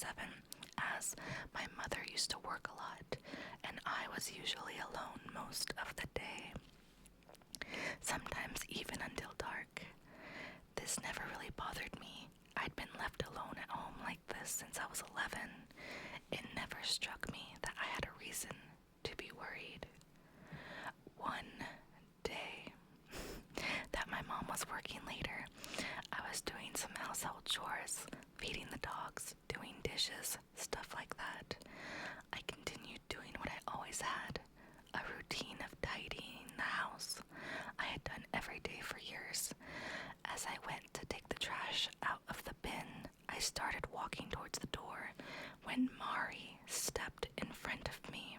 24/7, as my mother used to work a lot and I was usually alone most of the day, sometimes even until dark. This never really bothered me. I'd been left alone at home like this since I was 11. It never struck me that I had a reason to be worried. One day that my mom was working later, I was doing some household chores, feeding the dogs, doing dishes, stuff like that. I continued doing what I always had, a routine of tidying the house I had done every day for years. As I went to take the trash out of the bin, I started walking towards the door when Mari stepped in front of me.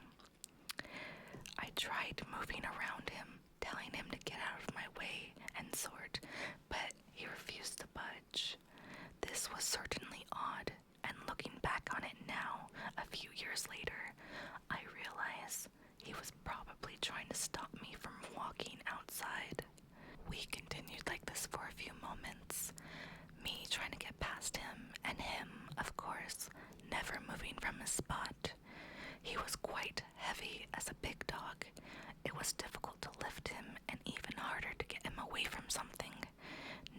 I tried moving around him, telling him to get out of my way and sort, but he refused to budge. This was certainly odd, and looking back on it now, a few years later, I realize he was probably trying to stop me from walking outside. We continued like this for a few moments, me trying to get past him, and him, of course, never moving from his spot. He was quite heavy as a big dog. It was difficult to lift him and even harder to get him away from something.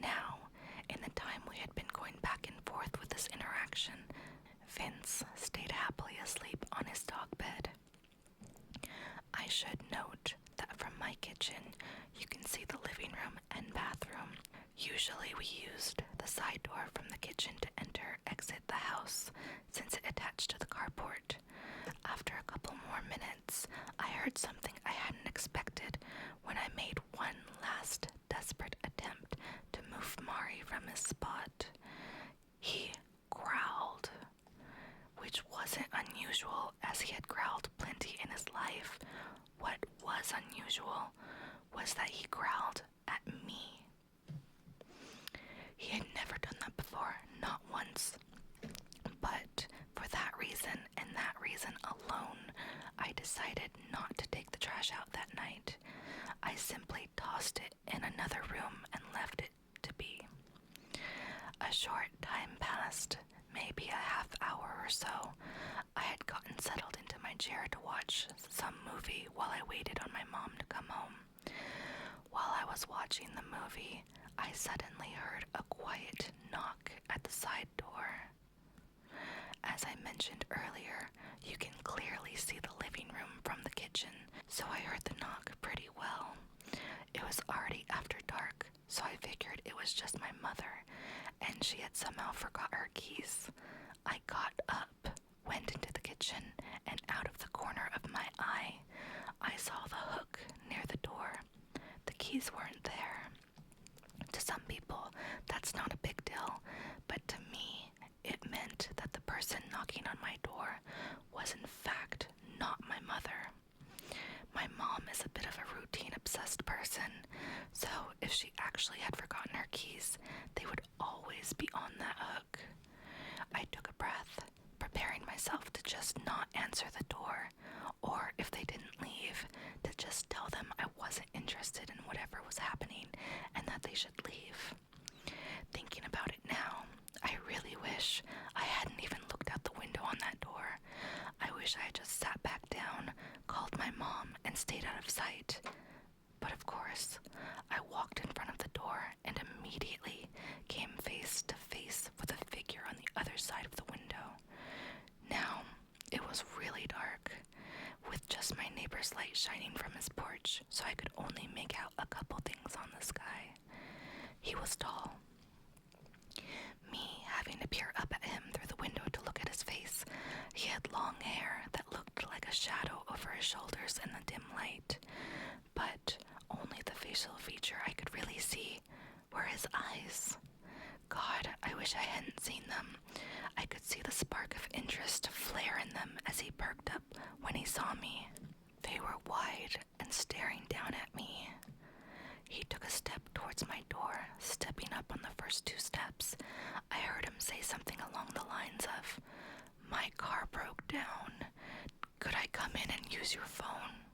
Now, in the time we had been going back and forth with this interaction, Vince stayed happily asleep on his dog bed. I should note that from my kitchen, you can see the living room and bathroom. Usually we used the side door from the kitchen to exit the house, since it attached to the carport. After a couple more minutes, I heard something I hadn't expected when I made one last desperate attempt to move Mari from his spot. He growled, which wasn't unusual as he had growled plenty in his life. What was unusual was that he growled at me. He had never done that before, not once. But for that reason and that reason alone, I decided not to take the trash out that night. I simply tossed it in another room and left it to be. A short time passed, maybe a half hour or so. I had gotten settled into my chair to watch some movie while I waited on my mom to come home. While I was watching the movie, I suddenly heard a quiet knock at the side door. As I mentioned earlier, you can clearly see the living room from the kitchen, so I heard the knock pretty well. It was already after dark, so I figured it was just my mother, and she had somehow forgot her keys. I got up, went into the kitchen, and out of the corner of my eye, I saw the hook near the door. The keys weren't there. To some people, that's not a big deal, but to me, it meant that the person knocking on my door was in fact not my mother. My mom is a bit of a routine-obsessed person, so if she actually had forgotten her keys, they would always be on that hook. I took a breath, preparing myself to just not answer the door, or if they didn't leave, to just tell them I wasn't interested in whatever was happening and that they should leave. Thinking about it now, I really wish I hadn't even looked out the window on that door. I wish I had just sat back down, called my mom, and stayed out of sight. But of course, I walked in front of the door and immediately came face to face with a figure on the other side of the window. Now, it was really dark, with just my neighbor's light shining from his porch, so I could only make out a couple things on the sky. He was tall. Me having to peer up at him through the window to look at his face, he had long hair that looked like a shadow over his shoulders in the dim light, but only the facial feature I could really see were his eyes. God, I wish I hadn't seen them. I could see the spark of interest flare in them as he perked up when he saw me. They were wide and staring down at me. He took a step towards my door, stepping up on the first two steps. I heard him say something along the lines of, "My car broke down. Could I come in and use your phone?"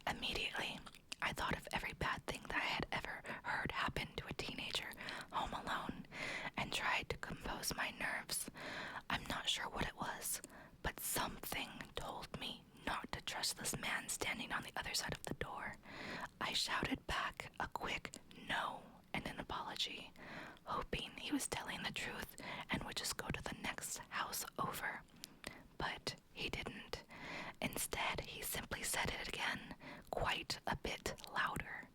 Immediately, I thought of every bad thing that I had ever heard happen to a teenager home alone and tried was my nerves. I'm not sure what it was, but something told me not to trust this man standing on the other side of the door. I shouted back a quick no and an apology, hoping he was telling the truth and would just go to the next house over. But he didn't. Instead, he simply said it again, quite a bit louder.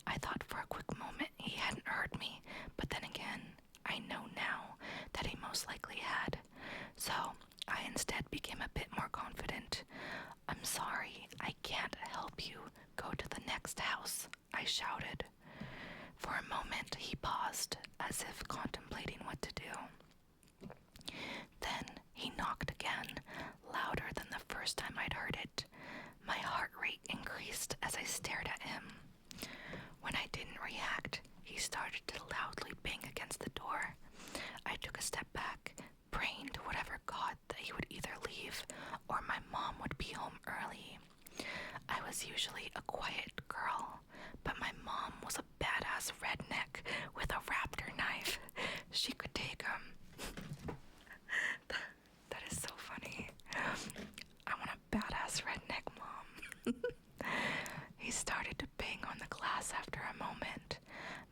I thought for a quick moment he hadn't heard me, but then again, I know now that he most likely had. So I instead became a bit more confident. I'm sorry, I can't help you. Go to the next house, I shouted. For a moment, he paused, as if contemplating what to do. Then he knocked again, louder than the first time I'd heard it. My heart rate increased as I stared at him. When I didn't react, he started to loudly bang against the door. I took a step back, praying to whatever God that he would either leave or my mom would be home early. I was usually a quiet girl, but my mom was a badass redneck with a raptor knife. She could take him. That is so funny. I want a badass redneck mom. He started to bang on the glass after a moment,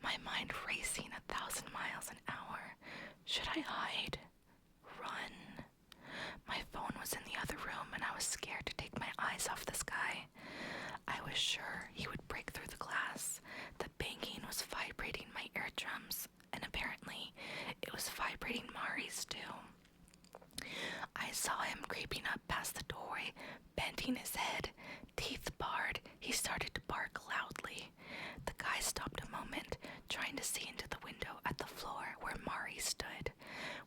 my mind racing 1,000 miles an hour. Should I hide? Run? My phone was in the other room and I was scared to take my eyes off this guy. I was sure he would break through the glass. The banging was vibrating my eardrums, and apparently it was vibrating Mari's too. I saw him creeping up past the doorway, bending his head, teeth bared. He started to bark loudly. The guy stopped a moment, trying to see into the window at the floor where Mari stood.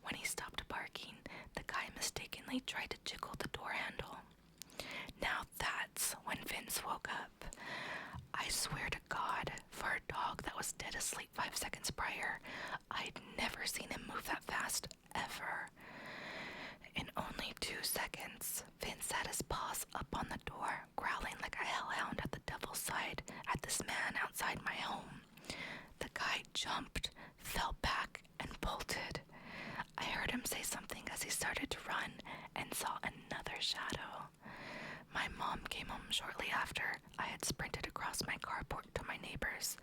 When he stopped barking, the guy mistakenly tried to jiggle the door handle. Now that's when Vince woke up. I swear to God, for a dog that was dead asleep 5 seconds prior, I'd never seen him move that fast, ever. In only 2 seconds, Vince had his paws up on the door, growling like a hellhound at the devil's side at this man outside my home. The guy jumped, fell back, and bolted. I heard him say something as he started to run and saw another shadow. My mom came home shortly after I had sprinted across my carport to my neighbor's.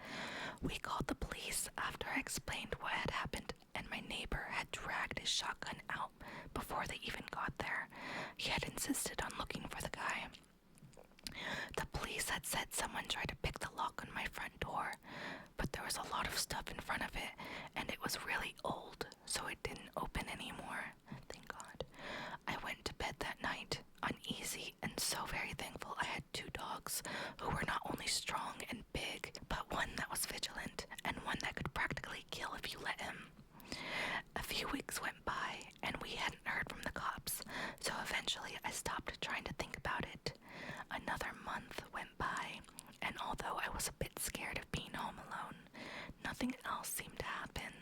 We called the police after I explained what had happened, and my neighbor had dragged his shotgun out before they even got there. He had insisted on looking for the guy. The police had said someone tried to pick the lock on my front door, but there was a lot of stuff in front of it, and it was really old, so it didn't open anymore. Thank God. I went to bed that night, uneasy and so very thankful I had 2 dogs who were not only strong and big, but one that was vigilant and one that could practically kill if you let him. A few weeks went by and we hadn't heard from the cops, so eventually I stopped trying to think about it. Another month went by, and although I was a bit scared of being home alone, nothing else seemed to happen.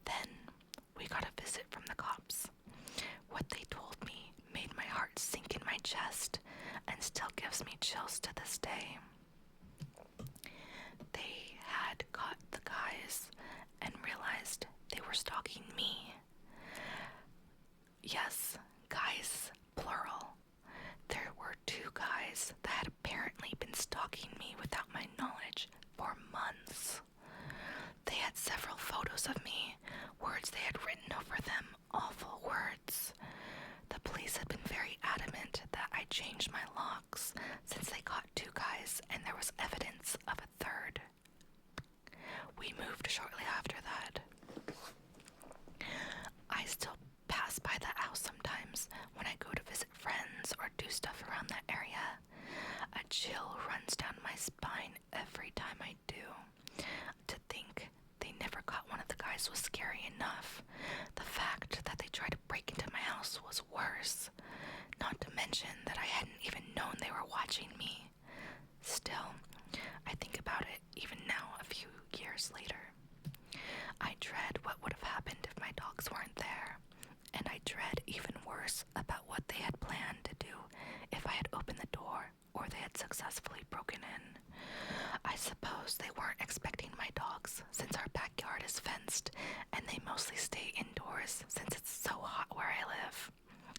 Then we got a visit from the cops. What they told me made my heart sink in my chest and still gives me chills to this day. They had caught the guys and realized they were stalking me. Yes, guys, plural. There were 2 guys that had apparently been stalking me without my knowledge for months. They had several photos of me, words they had written over them, awful words. The police had been very adamant that I changed my locks since they caught 2 guys and there was evidence of a third. We moved shortly after that. I still pass by that house sometimes when I go to visit friends or do stuff around that area. A chill runs down my spine every time I do. To think they never caught one of the guys was scary enough. The fact that they tried to break into my house was worse. Not to mention that I hadn't even known they were watching me. Still, I think about it even now a few years later. I dread what would have happened if my dogs weren't there, and I dread even worse about what they had planned to do if I had opened the door or they had successfully broken in. I suppose they weren't expecting my dogs since our backyard is fenced and they mostly stay indoors indoors since it's so hot where I live.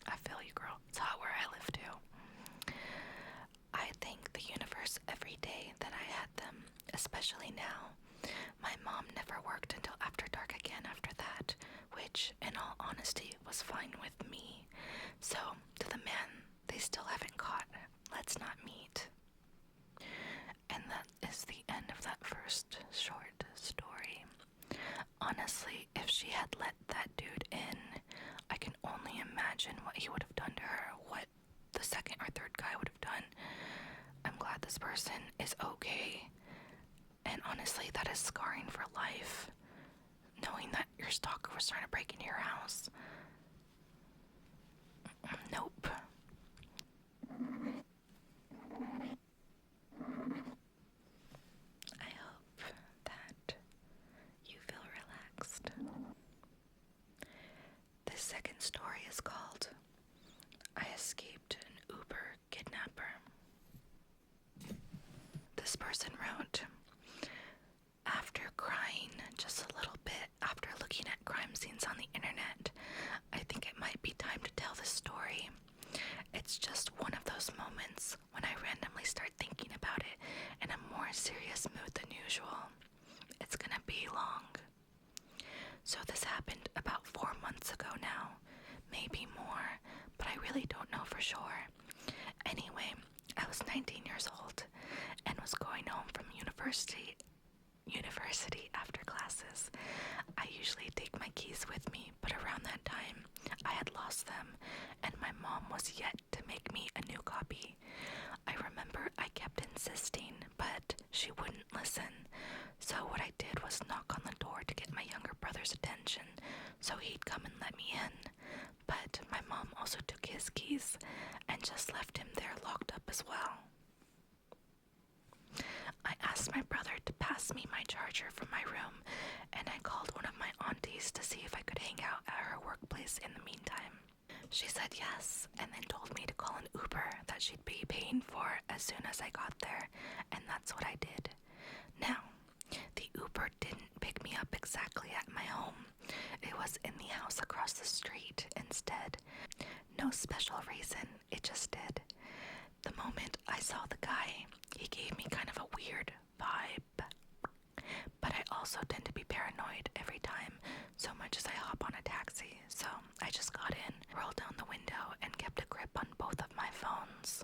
I feel you, girl. It's hot where I live too. I thank the universe every day that I had them, especially now. My mom never worked until after dark again after that, which, in all honesty, was fine with me. So, to the man they still haven't caught, let's not meet. And that is the end of that first short story. Honestly, if she had let that dude in, I can only imagine what he would have done to her, what the second or third guy would have done. I'm glad this person is okay. And honestly, that is scarring for life. Knowing that your stalker was trying to break into your house. Nope. I hope that you feel relaxed. This second story is called I Escaped an Uber Kidnapper. This person wrote, after crying just a little bit after looking at crime scenes on the internet, I think it might be time to tell this story. It's just one of those moments when I randomly start thinking about it in a more serious mood than usual. It's gonna be long. So this happened about 4 months ago now, maybe more, but I really don't know for sure. Anyway, I was 19 years old and was going home from university after classes. I usually take my keys with me, but around that time, I had lost them, and my mom was yet to make me a new copy. I remember I kept insisting, but she wouldn't listen. So what I did was knock on the door to get my younger brother's attention, so he'd come and let me in. But my mom also took his keys, and just left him there locked up as well. I asked my brother to pass me my charger from my room, and I called one of my aunties to see if I could hang out at her workplace in the meantime. She said yes, and then told me to call an Uber that she'd be paying for as soon as I got there, and that's what I did. Now, the Uber didn't pick me up exactly at my home. It was in the house across the street instead. No special reason, it just did. The moment I saw the guy, he gave me kind of a weird vibe. But I also tend to be paranoid every time, so much as I hop on a taxi. So I just got in, rolled down the window, and kept a grip on both of my phones.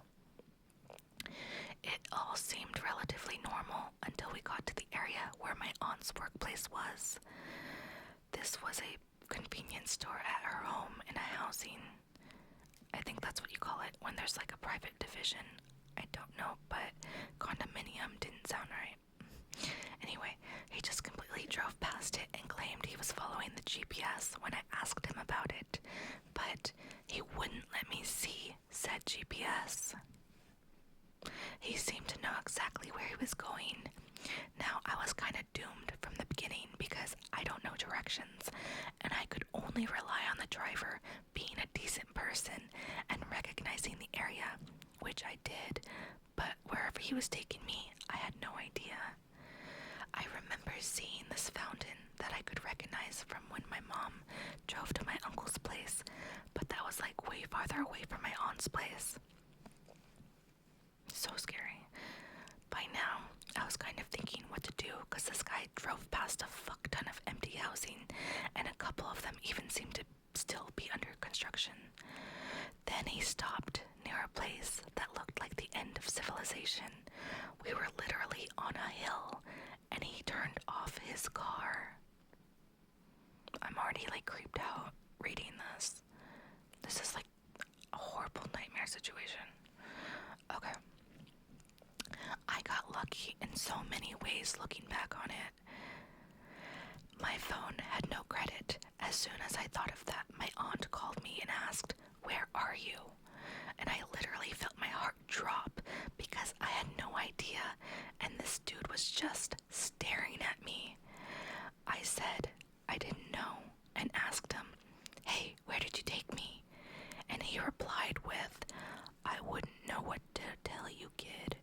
It all seemed relatively normal until we got to the area where my aunt's workplace was. This was a convenience store at her home in a housing. I think that's what you call it when there's like a private division. I don't know, but condominium didn't sound right. Anyway, he just completely drove past it and claimed he was following the GPS when I asked him about it. But he wouldn't let me see said GPS. He seemed to know exactly where he was going. Now, I was kind of doomed from the beginning because I don't know directions, and I could only rely on the driver being a decent person and recognizing the area, which I did, but wherever he was taking me, I had no idea. I remember seeing this fountain that I could recognize from when my mom drove to my uncle's place, but that was like way farther away from my aunt's place. So scary. By now, I was kind of thinking what to do because this guy drove past a fuck ton of empty housing, and a couple of them even seemed to still be under construction. Then he stopped near a place that looked like the end of civilization. We were literally on a hill, and he turned off his car. I'm already like creeped out reading this. This is like a horrible nightmare situation. Okay. I got lucky in so many ways looking back on it. My phone had no credit. As soon as I thought of that, my aunt called me and asked, "Where are you?" And I literally felt my heart drop because I had no idea, and this dude was just staring at me. I said I didn't know and asked him, "Hey, where did you take me?" And he replied with, "I wouldn't know what to tell you, kid."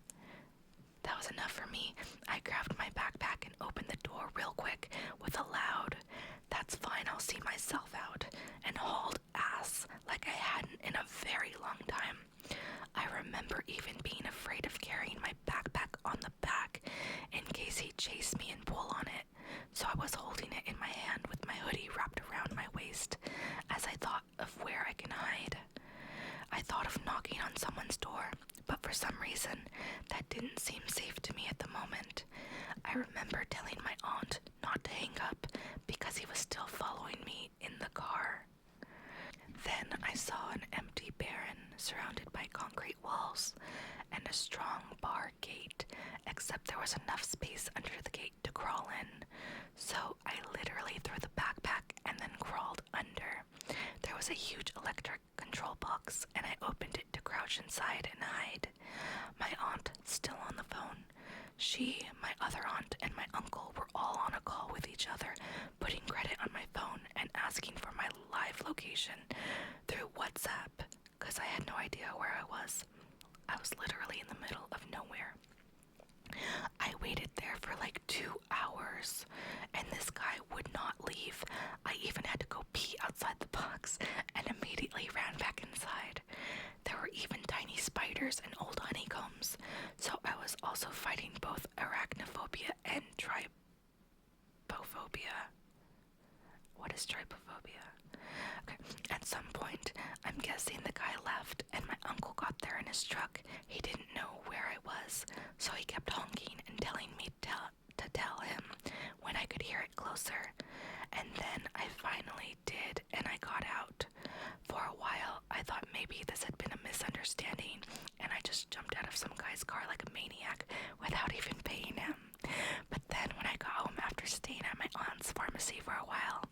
That was enough for me. I grabbed my backpack and opened the door real quick with a loud, "That's fine, I'll see myself out," very long time. I remember even being afraid of carrying my backpack on the back in case he'd chase me and pull on it, so I was holding it in my hand with my hoodie wrapped around my waist as I thought of where I can hide. I thought of knocking on someone's door, but for some reason, that didn't seem safe to me at the moment. I remember telling my aunt not to hang up because he was still following me in the car. Then I saw an empty barren surrounded by concrete walls and a strong bar gate, except there was enough space under the gate to crawl in. So I literally threw the backpack and then crawled under. There was a huge electric control box, and I opened it to crouch inside and hide. My aunt, still on the phone. She, my other aunt, and my uncle were all on a call with each other, putting credit on my phone and asking for my live location through WhatsApp, because I had no idea where I was. I was literally in the middle of nowhere. I waited there for like 2 hours, and this guy would not leave. I even had to go pee outside the box and immediately ran back inside. There were even tiny spiders and old honeycombs, so I was also fighting both arachnophobia and trypophobia. What is trypophobia? Okay. At some point, I'm guessing the guy left and my uncle got there in his truck. He didn't know where I was, so he kept honking and telling me to tell him when I could hear it closer. And then I finally did, and I got out. For a while, I thought maybe this had been a misunderstanding, and I just jumped out of some guy's car like a maniac without even paying him. But then when I got home after staying at my aunt's pharmacy for a while,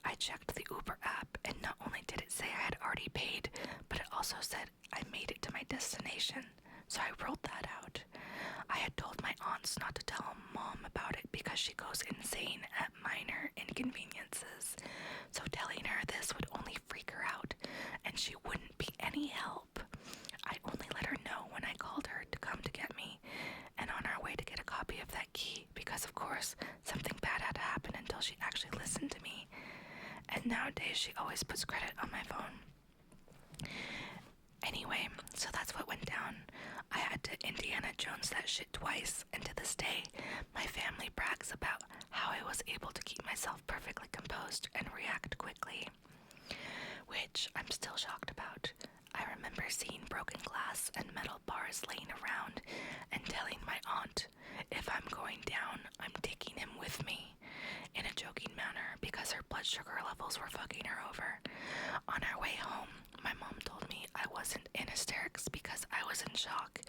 I checked the Uber app, and not only did it say I had already paid, but it also said I made it to my destination, so I rolled that out. I had told my aunts not to tell Mom about it because she goes insane at minor inconveniences, so telling her this would only freak her out, and she wouldn't be any help. I only let her know when I called her to come to get me, and on our way to get a copy of that key, because of course, something bad had to happen until she actually listened to me. And nowadays she always puts credit on my phone. Anyway, so that's what went down. I had to Indiana Jones that shit twice, and to this day, my family brags about how I was able to keep myself perfectly composed and react quickly, which I'm still shocked about. I remember seeing broken glass and metal bars laying around and telling my aunt, if I'm going down, I'm taking him with me, in a joking manner because her blood sugar levels were fucking her over. On our way home, my mom told me I wasn't in hysterics because I was in shock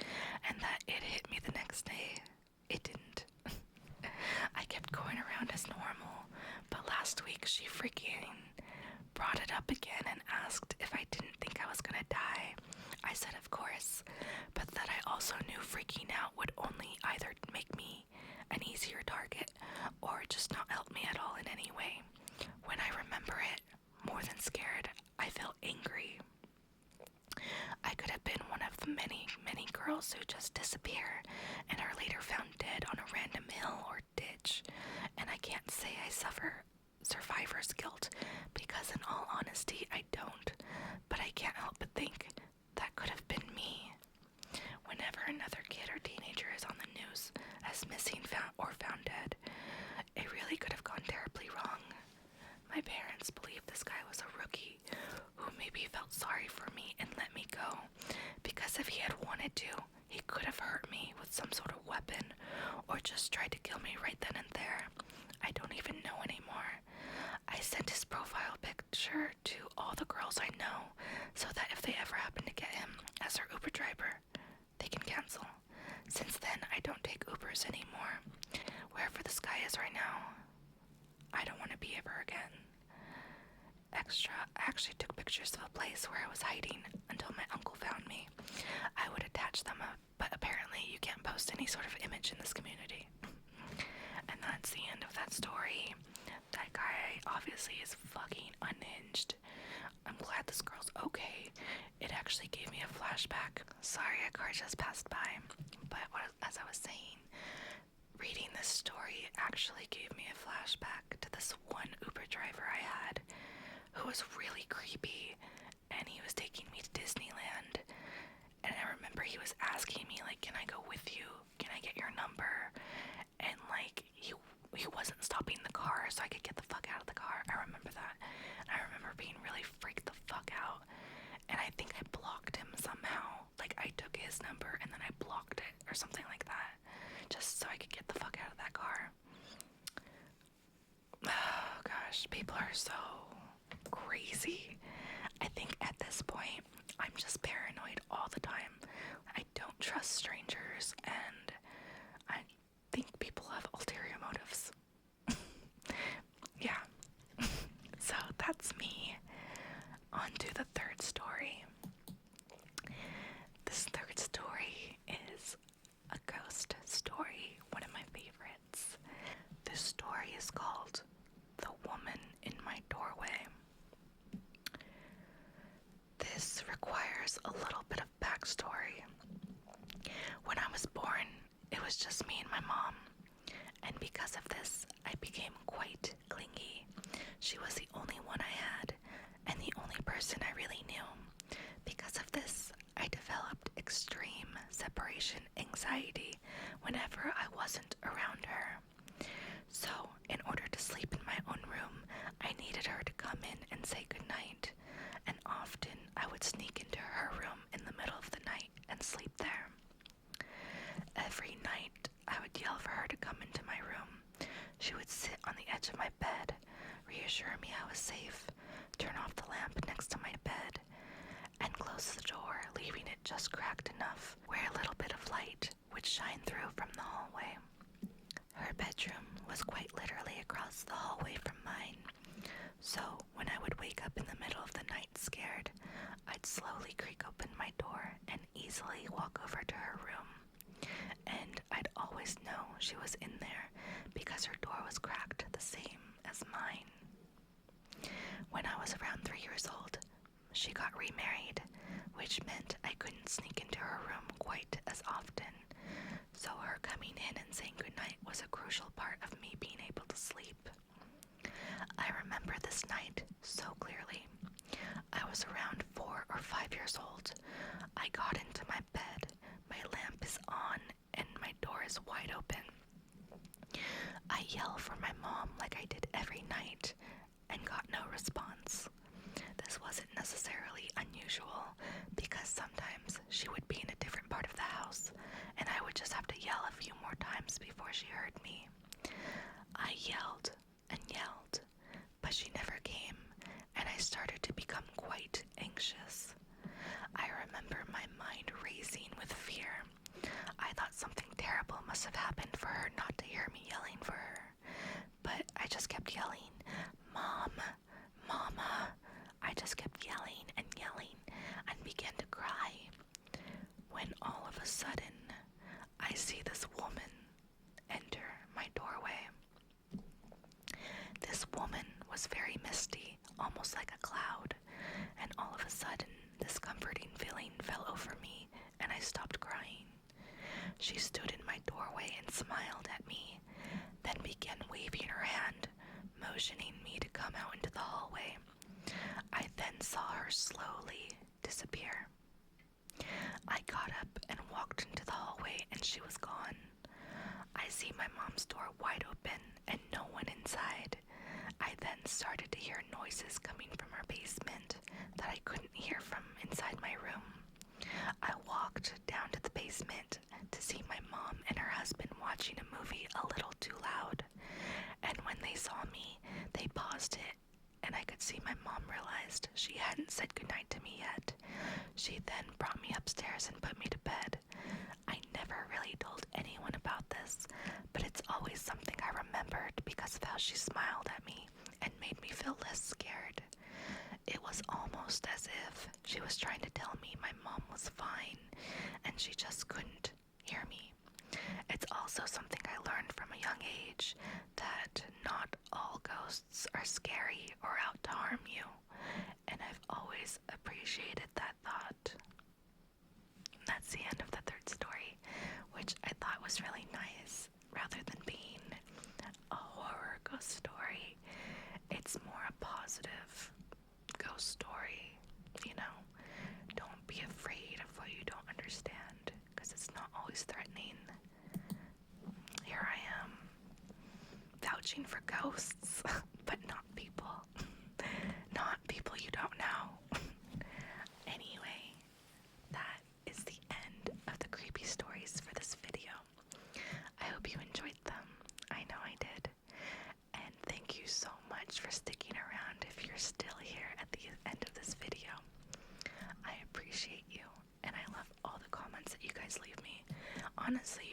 and that it hit me the next day. It didn't. I kept going around as normal, but last week she freaking brought it up again and asked if I didn't think I was gonna die. I said of course, but that I also knew freaking out would only either make me an easier target or just not help me at all in any way. When I remember it, more than scared, I felt angry. I could have been one of the many, many girls who just disappear and are later found dead on a random hill or ditch, and I can't say I suffer survivor's guilt because in all honesty I don't, but I can't help but think that could have been me. Whenever another kid or teenager is on the news as missing or found dead, it really could have gone terribly wrong. My parents believed this guy was a rookie who maybe felt sorry for me and let me go, because if he had wanted to, he could have hurt me with some sort of weapon or just tried to kill me right then and there. I don't even know anymore. I sent his profile picture to all the girls I know so that if they ever happen to get him as their Uber driver, they can cancel. Since then, I don't take Ubers anymore. Wherever this guy is right now, I don't want to be ever again. Extra, I actually took pictures of a place where I was hiding until my uncle found me. I would attach them up, but apparently you can't post any sort of image in this community. And that's the end of that story. That guy obviously is fucking unhinged. I'm glad this girl's okay. It actually gave me a flashback. Sorry, a car just passed by. But as I was saying, reading this story actually gave me a flashback to this one Uber driver I had who was really creepy, and he was taking me to Disneyland he was asking me, like, can I go with you? Can I get your number? And, like, he wasn't stopping the car so I could get the fuck out of the car. I remember that. And I remember being really freaked the fuck out. And I think I blocked him somehow. Like, I took his number and then I blocked it or something like that. Just so I could get the fuck out of that car. Oh, gosh. People are so crazy. I think at this point, I'm just paranoid all the time. I don't trust strangers, and I think people have ulterior motives. Yeah. So that's me. On to the third story. This third story is a ghost story, one of my favorites. This story is called The Woman in My Doorway. This requires a little bit of backstory. When I was born, it was just me and my mom, and because of this, I became quite clingy. She was the only one I had, and the only person I really knew. Because of this, I developed extreme separation anxiety whenever I wasn't around her. So, in order to sleep in my own room, I needed her to come in and say goodnight, and often I would sneak into her room in the middle of the night and sleep there. Every night, I would yell for her to come into my room. She would sit on the edge of my bed, reassure me I was safe, turn off the lamp next to my bed, and close the door, leaving it just cracked enough where a little bit of light would shine through from the hallway. Her bedroom was quite literally across the hallway from mine, so when I would wake up in the middle of the night scared, I'd slowly creak open my door and easily walk over to her room. And I'd always know she was in there because her door was cracked the same as mine. When I was around 3 years old, she got remarried, which meant I couldn't sneak into her room quite as often. So her coming in and saying goodnight was a crucial part of me being able to sleep. I remember this night so clearly. I was around 4 or 5 years old. I got into my bed, my lamp is on, and my door is wide open. I yell for my mom like I did every night, and got no response. This wasn't necessarily unusual, because sometimes she would be in a different part of the house, and I would just have to yell a few more times before she heard me. I yelled and yelled, but she never came, and I started to become quite anxious. I remember my mind racing with fear. I thought something terrible must have happened for her not to hear me yelling for her, but I just kept yelling, "Mom, Mama." I just kept yelling and yelling and began to cry, when all of a sudden, I see this woman enter my doorway. This woman was very misty, almost like a cloud, and all of a sudden, this comforting feeling fell over me, and I stopped crying. She stood in my doorway and smiled at me, then began waving her hand, motioning me to come out into the hallway. I then saw her slowly disappear. I got up and walked into the hallway, and she was gone. I see my mom's door wide open and no one inside. I then started to hear noises coming from her basement that I couldn't hear from inside my room. I walked down to the basement to see my mom and her husband watching a movie a little too loud. And when they saw me, they paused it, and I could see my mom realized she hadn't said goodnight to me yet. She then brought me upstairs and put me to bed. I never really told anyone about this, but it's always something I remembered because of how she smiled at me and made me feel less scared. It was almost as if she was trying to tell me my mom was fine, and she just couldn't hear me. It's also something I learned from a young age, that not all ghosts are scary or out to harm you, and I've always appreciated that thought. And that's the end of the third story, which I thought was really nice. Rather than being a horror ghost story, it's more a positive ghost story, you know? Don't be afraid of what you don't understand. always threatening. Here I am, vouching for ghosts, but not people. Not people you don't know. Anyway, that is the end of the creepy stories for this video. I hope you enjoyed them. I know I did. And thank you so much for sticking around if you're still here at the end of this video. I appreciate you, and I love all the comments that you guys leave me. Honestly,